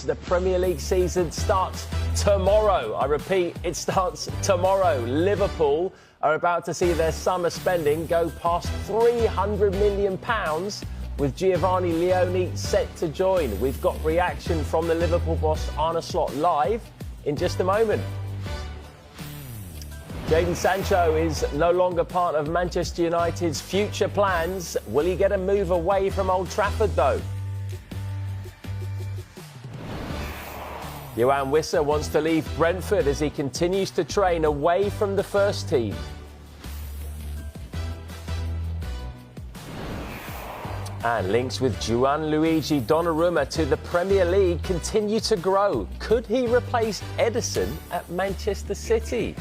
Sports. The Premier League season starts tomorrow. I repeat, it starts tomorrow. Liverpool are about to see their summer spending go past £300 million, with Giovanni Leone set to join. We've got reaction from the Liverpool boss Arne Slot live in just a moment. Jadon Sancho is no longer part of Manchester United's future plans. Will he get a move away from Old Trafford, though? Yoane Wissa wants to leave Brentford as he continues to train away from the first team. And links with Gianluigi Donnarumma to the Premier League continue to grow. Could he replace Ederson at Manchester City?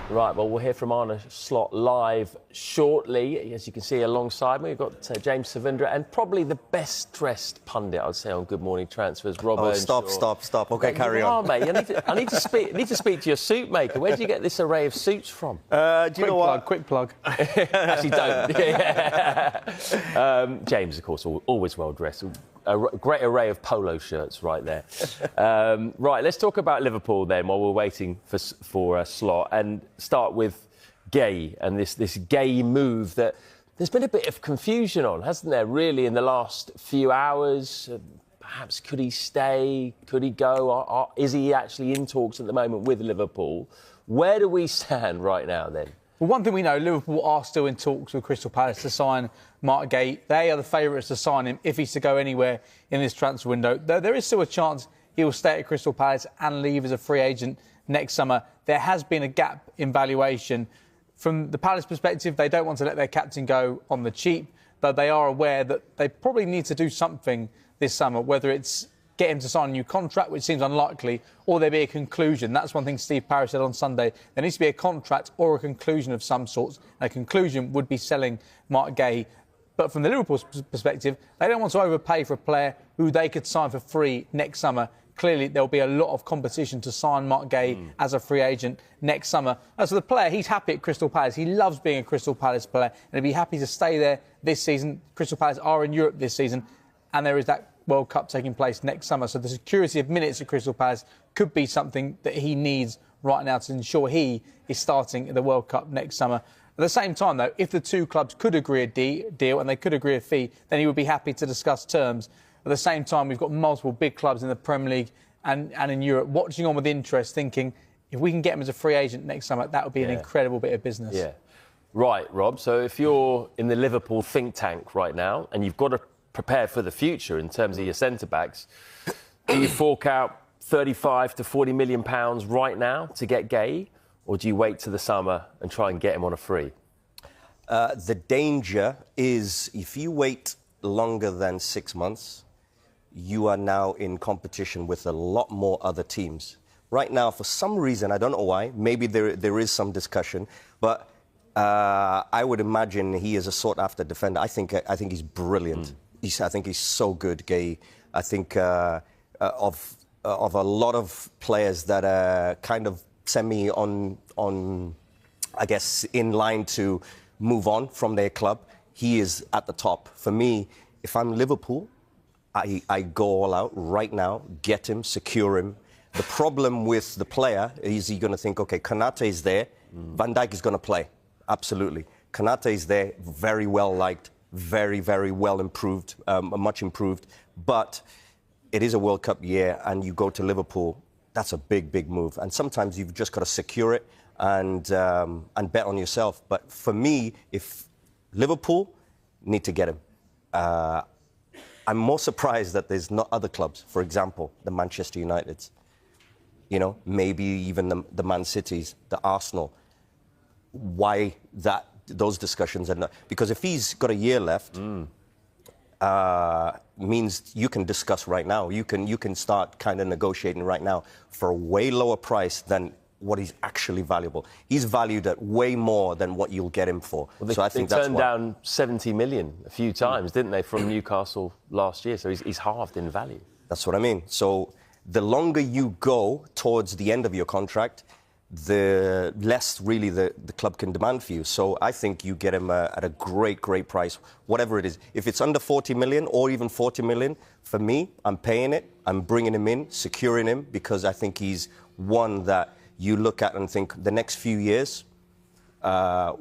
Right, well, we'll hear from Arne Slot live shortly. As you can see alongside me, we've got James Savindra and probably the best-dressed pundit, I'd say, on Good Morning Transfers, Rob Earnshaw. Stop. OK, carry on. Mate. I need to speak to your suit maker. Where do you get this array of suits from? Do you know what? Quick plug. Actually, don't. James, of course, always well-dressed. A great array of polo shirts right there. Right, let's talk about Liverpool then while we're waiting for a slot, and start with Gay and this Gay move that there's been a bit of confusion on, hasn't there, really, in the last few hours? Perhaps could he stay? Could he go? Is he actually in talks at the moment with Liverpool? Where do we stand right now then? Well, one thing we know, Liverpool are still in talks with Crystal Palace to sign Mark Gay. They are the favourites to sign him if he's to go anywhere in this transfer window. Though there is still a chance he will stay at Crystal Palace and leave as a free agent next summer. There has been a gap in valuation. From the Palace perspective, they don't want to let their captain go on the cheap, though they are aware that they probably need to do something this summer, whether it's get him to sign a new contract, which seems unlikely, or there be a conclusion. That's one thing Steve Parrish said on Sunday. There needs to be a contract or a conclusion of some sort. And a conclusion would be selling Mark Gay. But from the Liverpool perspective, they don't want to overpay for a player who they could sign for free next summer. Clearly, there'll be a lot of competition to sign Mark Gay as a free agent next summer. As for the player, he's happy at Crystal Palace. He loves being a Crystal Palace player, and he'll be happy to stay there this season. Crystal Palace are in Europe this season, and there is that World Cup taking place next summer. So the security of minutes at Crystal Palace could be something that he needs right now to ensure he is starting at the World Cup next summer. At the same time, though, if the two clubs could agree a deal and they could agree a fee, then he would be happy to discuss terms. At the same time, we've got multiple big clubs in the Premier League and in Europe watching on with interest, thinking if we can get him as a free agent next summer, that would be an incredible bit of business. Yeah. Right, Rob. So if you're in the Liverpool think tank right now and you've got to prepare for the future in terms of your centre-backs, do you fork out £35 to £40 million right now to get Gay, or do you wait to the summer and try and get him on a free? The danger is if you wait longer than 6 months, you are now in competition with a lot more other teams. Right now, for some reason, I don't know why, maybe there is some discussion, but I would imagine he is a sought-after defender. I think he's brilliant. I think he's so good, Gay. I think of a lot of players that are kind of on, I guess, in line to move on from their club, he is at the top. For me, if I'm Liverpool, I go all out right now, get him, secure him. The problem with the player is you're going to think, OK, Konate is there, Van Dijk is going to play. Absolutely. Konate is there, very well liked, very, very well improved, much improved. But it is a World Cup year, and you go to Liverpool, that's a big, big move. And sometimes you've just got to secure it and bet on yourself. But for me, if Liverpool need to get him, I'm more surprised that there's not other clubs, for example, the Manchester Uniteds, you know, maybe even the Man Cities, the Arsenal. Why those discussions are not? Because if he's got a year left, means you can discuss right now. You can start kind of negotiating right now for a way lower price than what he's actually valuable. He's valued at way more than what you'll get him for. Well, so I think that's turned down 70 million a few times, didn't they, from Newcastle last year? So he's halved in value. That's what I mean. So the longer you go towards the end of your contract, the less really the club can demand for you. So I think you get him at a great price, whatever it is. If it's under 40 million or even 40 million, for me, I'm paying it. I'm bringing him in, securing him, because I think he's one that you look at and think the next few years,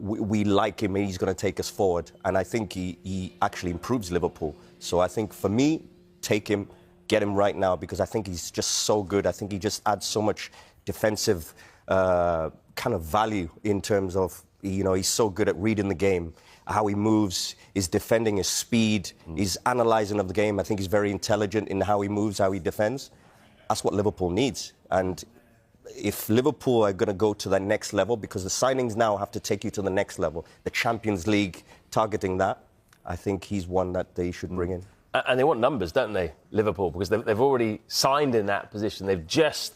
we like him and he's going to take us forward. And I think he actually improves Liverpool. So I think for me, take him, get him right now, because I think he's just so good. I think he just adds so much defensive kind of value in terms of, he's so good at reading the game, how he moves, his defending, his speed, his analysing of the game. I think he's very intelligent in how he moves, how he defends. That's what Liverpool needs. And if Liverpool are going to go to that next level, because the signings now have to take you to the next level, the Champions League, targeting that, I think he's one that they should bring in. And they want numbers, don't they, Liverpool? Because they've already signed in that position. They've just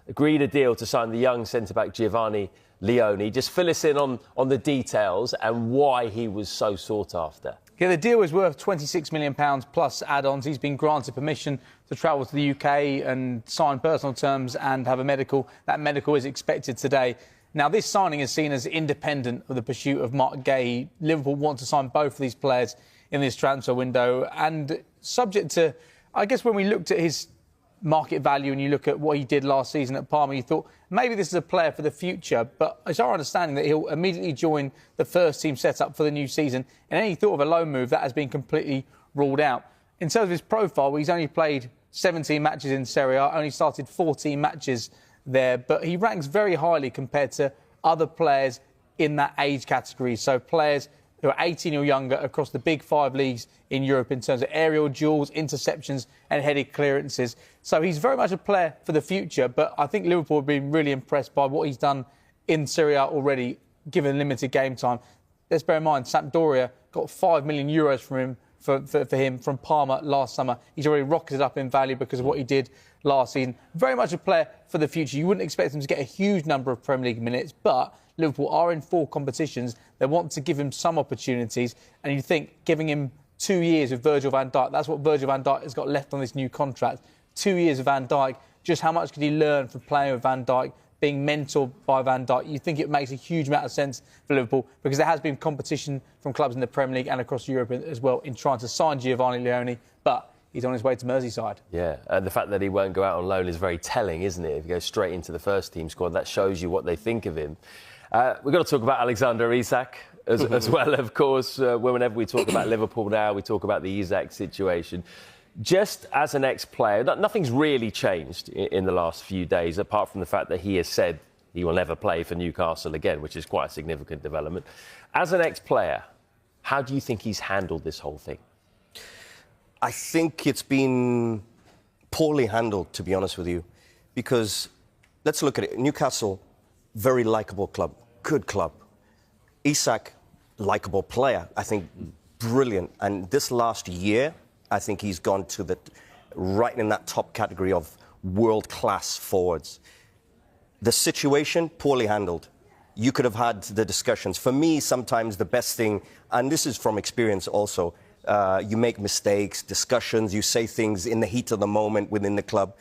agreed a deal to sign the young centre-back Giovanni Leone. Just fill us in on the details and why he was so sought after. Yeah, the deal is worth £26 million plus add-ons. He's been granted permission to travel to the UK and sign personal terms and have a medical. That medical is expected today. Now, this signing is seen as independent of the pursuit of Mark Gay. Liverpool want to sign both of these players in this transfer window. And subject to, I guess, when we looked at his market value and you look at what he did last season at Parma, you thought maybe this is a player for the future. But it's our understanding that he'll immediately join the first team setup for the new season. And any thought of a loan move, that has been completely ruled out. In terms of his profile, he's only played 17 matches in Serie A, only started 14 matches there. But he ranks very highly compared to other players in that age category. So players who are 18 or younger across the big 5 leagues in Europe in terms of aerial duels, interceptions and headed clearances. So he's very much a player for the future, but I think Liverpool have been really impressed by what he's done in Serie A already, given limited game time. Let's bear in mind, Sampdoria got €5 million from him, for him from Parma last summer. He's already rocketed up in value because of what he did last season. Very much a player for the future. You wouldn't expect him to get a huge number of Premier League minutes, but Liverpool are in 4 competitions. They want to give him some opportunities. And you think giving him 2 years with Virgil van Dijk, that's what Virgil van Dijk has got left on this new contract. 2 years of Van Dijk. Just how much could he learn from playing with Van Dijk, being mentored by Van Dijk? You think it makes a huge amount of sense for Liverpool, because there has been competition from clubs in the Premier League and across Europe as well in trying to sign Giovanni Leone, but he's on his way to Merseyside. Yeah, and the fact that he won't go out on loan is very telling, isn't it? If he goes straight into the first team squad, that shows you what they think of him. We've got to talk about Alexander Isak as well, of course. Whenever we talk about Liverpool now, we talk about the Isak situation. Just as an ex-player, nothing's really changed in the last few days, apart from the fact that he has said he will never play for Newcastle again, which is quite a significant development. As an ex-player, how do you think he's handled this whole thing? I think it's been poorly handled, to be honest with you, because let's look at it. Newcastle, very likeable club, good club. Isak, likeable player, I think brilliant. And this last year, I think he's gone to right in that top category of world-class forwards. The situation, poorly handled. You could have had the discussions. For me, sometimes the best thing, and this is from experience also, you make mistakes, discussions, you say things in the heat of the moment within the club.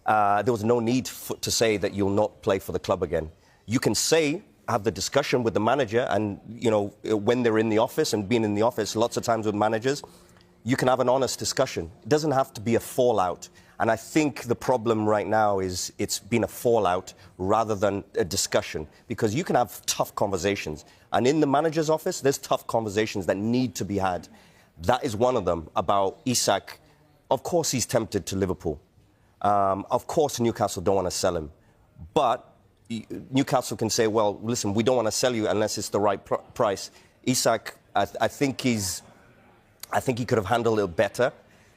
There was no need to say that you'll not play for the club again. You can have the discussion with the manager, and, when they're in the office, and being in the office lots of times with managers, you can have an honest discussion. It doesn't have to be a fallout. And I think the problem right now is it's been a fallout rather than a discussion, because you can have tough conversations. And in the manager's office, there's tough conversations that need to be had. That is one of them about Isak. Of course, he's tempted to Liverpool. Of course, Newcastle don't want to sell him. But Newcastle can say, well, listen, we don't want to sell you unless it's the right price. Isak, I think he could have handled it better.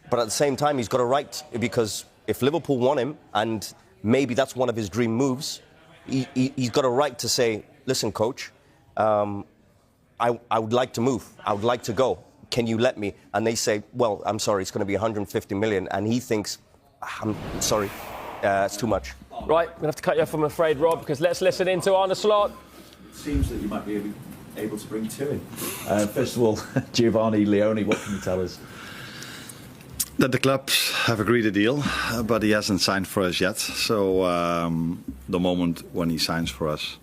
But at the same time, he's got a right, because if Liverpool want him, and maybe that's one of his dream moves, he's got a right to say, listen, coach, I would like to move. I would like to go. Can you let me? And they say, well, I'm sorry, it's going to be 150 million. And he thinks, I'm sorry, it's too much. Right, we're going to have to cut you off, I'm afraid, Rob, because let's listen in to Arne Slot. It seems that you might be able to bring 2 in. First of all, Giovanni Leone, what can you tell us? That the clubs have agreed a deal, but he hasn't signed for us yet. So the moment when he signs for us,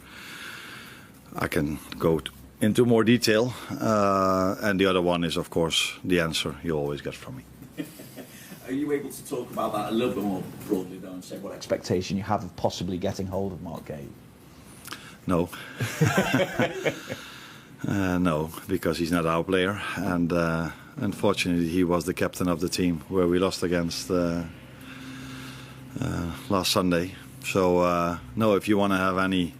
I can go into more detail. And the other one is, of course, the answer you always get from me. Are you able to talk about that a little bit more broadly, though, and say what expectation you have of possibly getting hold of Mark Gay? No. No, because he's not our player. And unfortunately, he was the captain of the team where we lost against last Sunday. So, no, if you want to have any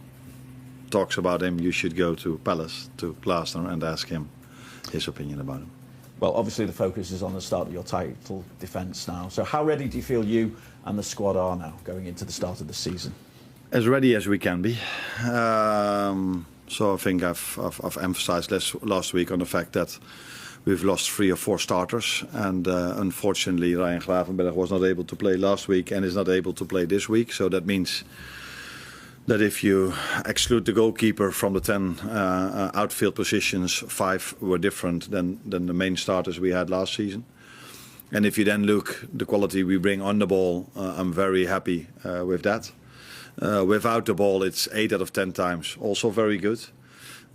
talks about him, you should go to Palace, to Glasner, and ask him his opinion about him. Well, obviously the focus is on the start of your title defence now. So how ready do you feel you and the squad are now going into the start of the season? As ready as we can be. So I think I've emphasised last week on the fact that we've lost 3 or 4 starters, and unfortunately Ryan Gravenberg was not able to play last week and is not able to play this week. So that means that if you exclude the goalkeeper from the 10 outfield positions, 5 were different than the main starters we had last season. And if you then look the quality we bring on the ball, I'm very happy with that. Without the ball, it's 8 out of 10 times, also very good.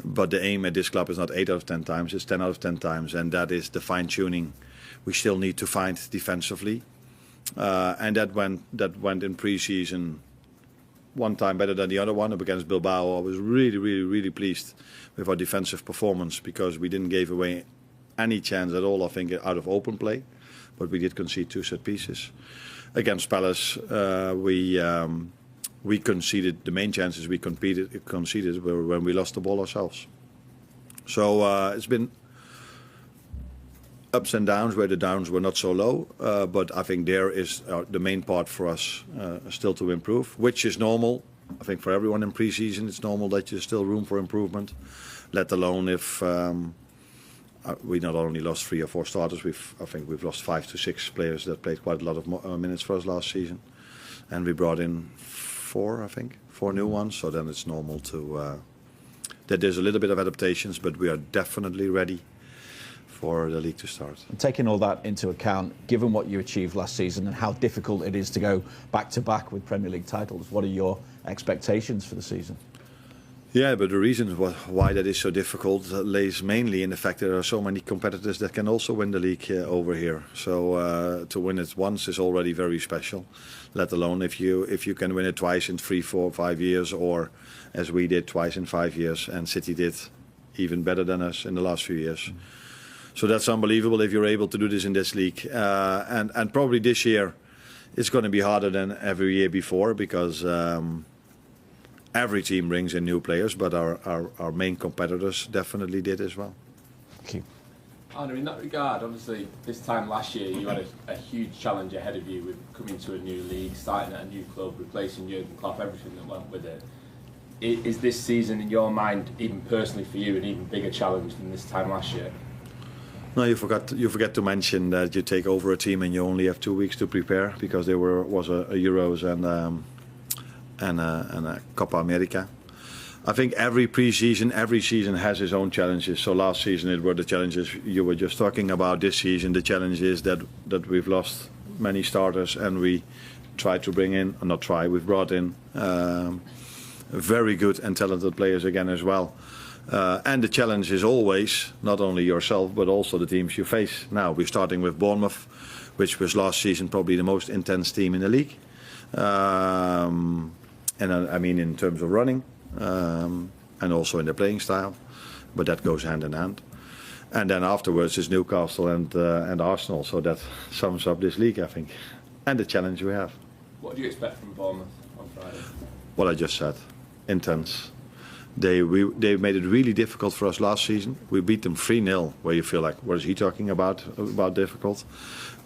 But the aim at this club is not 8 out of 10 times, it's 10 out of 10 times. And that is the fine-tuning we still need to find defensively. And that went in pre-season one time better than the other one. Up against Bilbao, I was really pleased with our defensive performance, because we didn't give away any chance at all, I think, out of open play. But we did concede 2 set pieces. Against Palace, we conceded, the main chances we conceded were when we lost the ball ourselves. So it's been ups and downs, where the downs were not so low, but I think there is the main part for us still to improve, which is normal. I think for everyone in pre-season, it's normal that there's still room for improvement, let alone if we not only lost 3 or 4 starters, I think we've lost 5 to 6 players that played quite a lot of minutes for us last season, and we brought in 4 new ones. So then it's normal that there's a little bit of adaptations, but we are definitely ready for the league to start. And taking all that into account, given what you achieved last season and how difficult it is to go back to back with Premier League titles, what are your expectations for the season? Yeah, but the reason why that is so difficult lays mainly in the fact that there are so many competitors that can also win the league over here. So to win it once is already very special, let alone if you can win it twice in 3, 4, 5 years, or as we did twice in 5 years, and City did even better than us in the last few years. So that's unbelievable if you're able to do this in this league. And probably this year it's going to be harder than every year before, because every team brings in new players, but our main competitors definitely did as well. Thank you. Arne, in that regard, obviously this time last year you had a huge challenge ahead of you with coming to a new league, starting at a new club, replacing Jurgen Klopp, everything that went with it. Is this season in your mind, even personally for you, an even bigger challenge than this time last year? No, you forget to mention that you take over a team and you only have 2 weeks to prepare, because there was a Euros and a Copa America. I think every season has its own challenges. So last season it were the challenges you were just talking about. This season the challenge is that we've lost many starters, and we tried to bring in, or not try, we've brought in very good and talented players again as well. And the challenge is always not only yourself but also the teams you face. Now we're starting with Bournemouth, which was last season probably the most intense team in the league. And I mean in terms of running, and also in the playing style, but that goes hand in hand. And then afterwards is Newcastle and Arsenal, so that sums up this league, I think, and the challenge we have. What do you expect from Bournemouth on Friday? What I just said, intense. They made it really difficult for us last season. We beat them 3-0, where you feel like, what is he talking about difficult?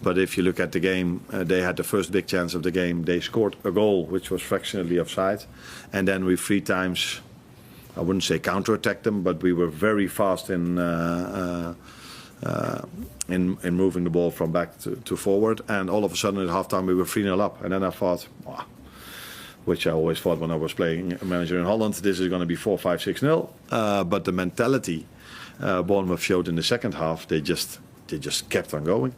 But if you look at the game, they had the first big chance of the game. They scored a goal, which was fractionally offside. And then we 3 times, I wouldn't say counter-attacked them, but we were very fast in moving the ball from back to forward. And all of a sudden at halftime we were 3-0 up. And then I thought, wow, which I always thought when I was playing a manager in Holland, this is going to be 4-5, 6-0. But the mentality Bournemouth showed in the second half, they just kept on going.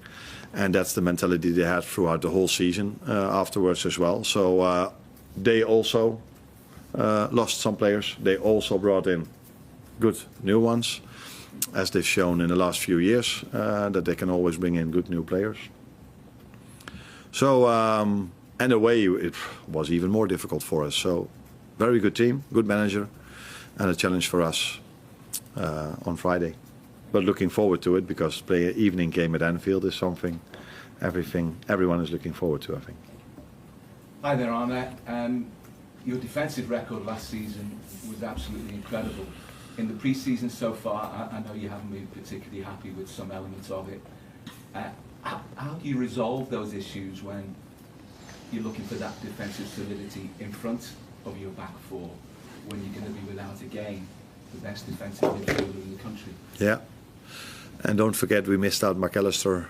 And that's the mentality they had throughout the whole season afterwards as well. So they also lost some players. They also brought in good new ones, as they've shown in the last few years, that they can always bring in good new players. So, and away it was even more difficult for us. So, very good team, good manager, and a challenge for us on Friday. But looking forward to it, because play an evening game at Anfield is something everyone is looking forward to, I think. Hi there, Arne. Your defensive record last season was absolutely incredible. In the pre-season so far, I know you haven't been particularly happy with some elements of it. How do you resolve those issues when you're looking for that defensive solidity in front of your back four, when you're going to be without again the best defensive midfielder in the country? Yeah, and don't forget we missed out McAllister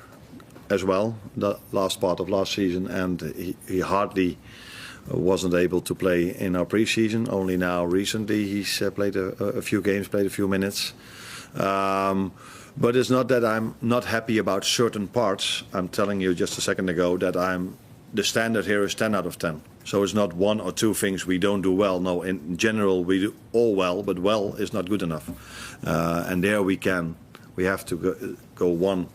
as well, the last part of last season, and he hardly wasn't able to play in our pre-season. Only now recently he's played a few games, played a few minutes. But it's not that I'm not happy about certain parts. I'm telling you just a second ago that the standard here is 10 out of 10. So it's not one or two things we don't do well. No, in general we do all well, but well is not good enough. And there we have to go one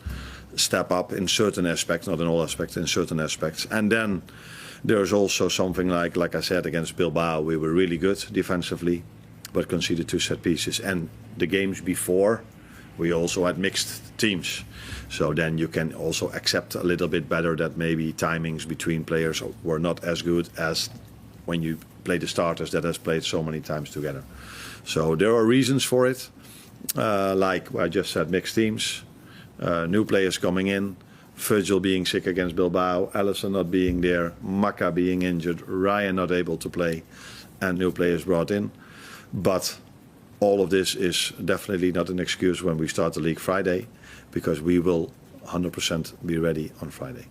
step up in certain aspects, not in all aspects, in certain aspects. And then there's also something like I said, against Bilbao, we were really good defensively, but conceded 2 set pieces. And the games before, we also had mixed teams. So then you can also accept a little bit better that maybe timings between players were not as good as when you play the starters that has played so many times together. So there are reasons for it, like I just said, mixed teams, new players coming in, Virgil being sick against Bilbao, Alisson not being there, Maka being injured, Ryan not able to play, and new players brought in. But all of this is definitely not an excuse when we start the league Friday, because we will 100% be ready on Friday.